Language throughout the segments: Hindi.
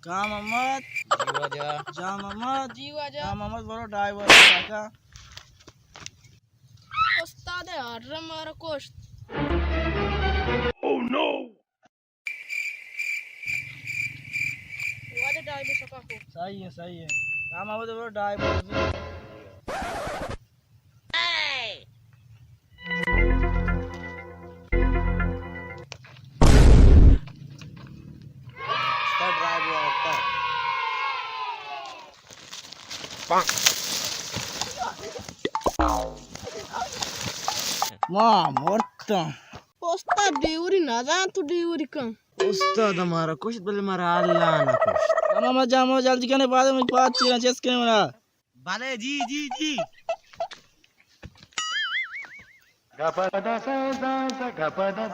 का मोहम्मद जीवा जा मोहम्मद जीवा जा मोहम्मद बोलो ड्राइवर का उस्ताद हर्र मार कोश वाजे ड्राइवर सका को सही है का मोहम्मद बोलो ड्राइवर ड्राइवर का मां मोरता उस्ताद ड्यूरी ना जान तू ड्यूरी का उस्ताद हमारा कुछ बोले मारा अल्लाह ना कुछ मोहम्मद जा मोहम्मद जल्दी करने बाद में बात चीना చేసుకునే मना भले जी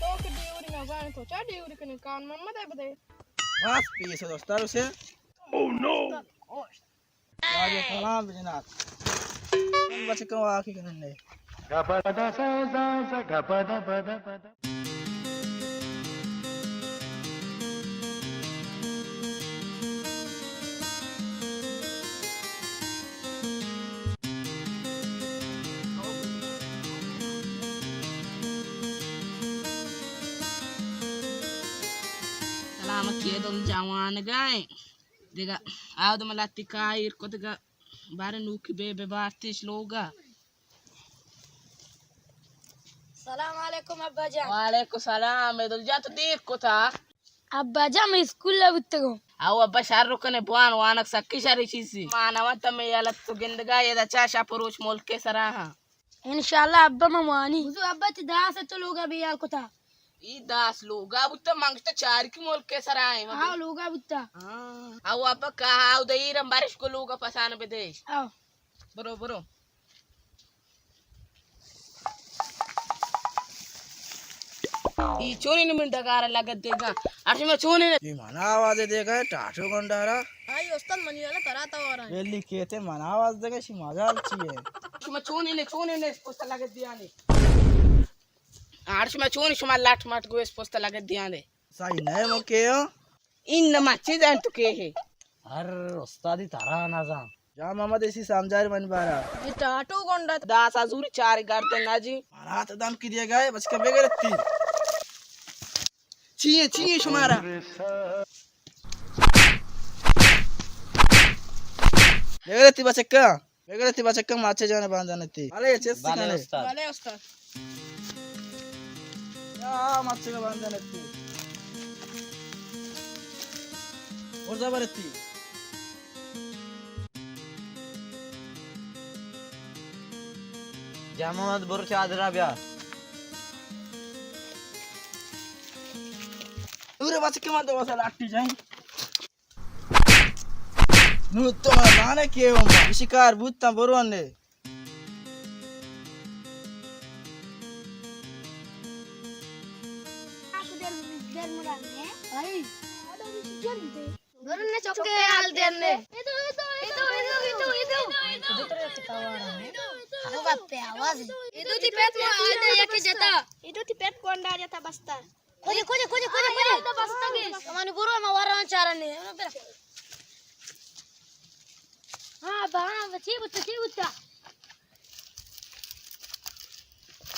तो के ड्यूरी ना जान तो चा ड्यूरी के कान मोहम्मद है बदे बस पीछे दोस्तार उसे ओह नो आगे कलाम जनाब बच्चे को आके करने Salamat kiye dom jawan gay diga aad malati kair ko diga bare nuki bebe bartish loga सलाम वालेकुम अब्बा जान। वालेकुम सलाम edul jatu dir ko ta अब्बा जान मैं school La बुत्तगो aw abba sharrukane buan wanak sakki shari chisi mana wata me yalat to gindaga yeda cha shapuruch molke saraha इंशाल्लाह अब्बा ममानी मुझे अब्बा तिदा से तो लोग अभी यार को था I das loga butta mangsta char ki molke saraha हाँ लोग बुत्ता aw abba ka aw dairam barish ko loga pasana bedesh आओ bro ई चोरी ने मिल डगारा लगत देगा अर्श में चोरी ने ये मना आवाज देगा टाटो गंडारा आई उस्ताद मनी वाला कराता हो रहा है वेली कहते मना आवाज देगा शी मजाल चाहिए अर्श में चोरी ने पोस्ट लगत दिया ने अर्श में चोरी शुमा लाट माट को पोस्ट लगत दिया ने सही नहीं मोके हो इन मच्छी जान तो के है हर उस्तादी तारा ना जा जा मोहम्मद इसी समझार मन बारा ये टाटो गोंडा दास अजूरी चार गाड़ते ना जी मना तो दम की दिया गया बस कबे गरती चाहिए शुमारा बेगरती बचक्का माचे जाने बांध जाने थी अरे चेस भले सिखाने उस्ताद भले उस्ताद या माचे का बांध जाने थी और जबरती जामत बुर चादरा ब्या पूरे बचक्के मार दो बस लाठी जाए नु तो नाने के हो शिकार भूतता बरोने ने चौके हाल देने पे आवाज इदो ती पेट में आ दे यके जता इदो ती पेट कोंडा जता बस्ता खोजे इदो बस्ता के माने बुरो में वारन चारने हां बा छी बुत्ता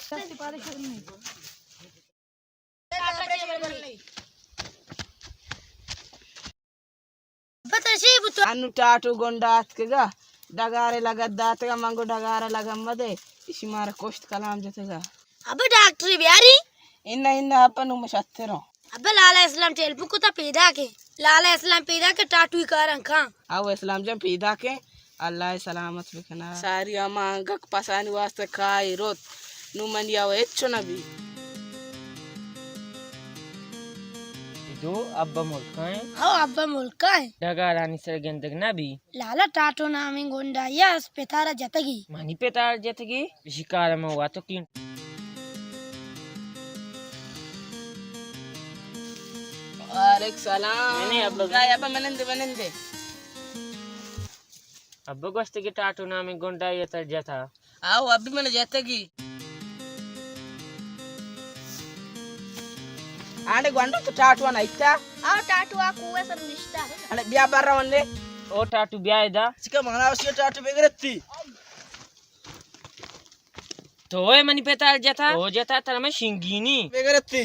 सस्ती पारे करने बतशी बुत्ता अनु टाटो गोंडात के गा डगारे लगत दात का मंगो डगारा लगम मदे इसी मारा कोष्ट कलाम जतेगा अब डॉक्टर बिहारी इन्न अपन मशत्तरो अब लाला इस्लाम टेल पुकुता पैदा के लाला इस्लाम पैदा के टाटू कर अंखा आओ इस्लाम जब पैदा के अल्लाह सलामत बिखना सारी अमा गक पसानी वास्ते खाई रोत नु मंडिया वेच्चो नबी दो अब्बा मुल्काए हाँ अब्बा मुल्का है डगारानी सर गेंदक नबी लाला टाटो नामी गोंडा यस पेतारा जतगी मानी पे तार जतगी शिकार में हुआ तो की वालेकुम सलाम मैंने अब गाय अब मनंदे अब्बा गोश्त की टाटू नामी गोंडा ये तर जता आओ अभी मैंने जाते की आने गंडो तो टाटू ना इतना आओ टाटू आ कुए सब निष्ठा अने बिया बार वंदे ओ टाटू ब्यायदा Sika mana usia tatu begeretti. तो ओए मनी पेताल जथा ओ जथा तर मैं शिंगीनी Begeretti.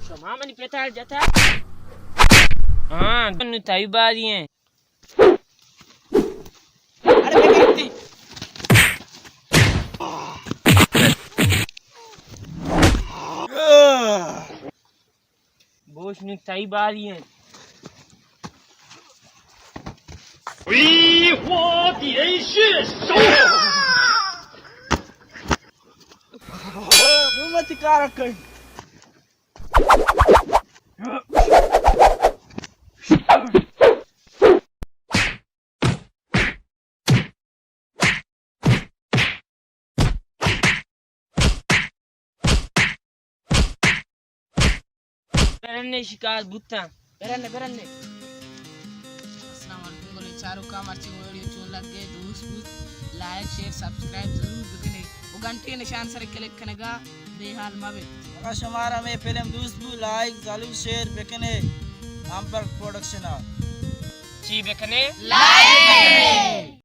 शमा मनी पेताल जथा हां नु ताई बारी हैं अरे बेगेती बोश नु ताई बारी हैं Mati karakai. करने शिकार बुत्ता बेरन्ने अस्सलाम वालेकुम बोले चारों काम अच्छे वीडियो चोन लग गए दोस्त लाइक शेयर सब्सक्राइब जरूर करें वो घंटे निशान सर क्लिक करेगा बेहाल मावे Akashamara me film dusbu like zalu share bekene. Amper production. ची बेकने लाइक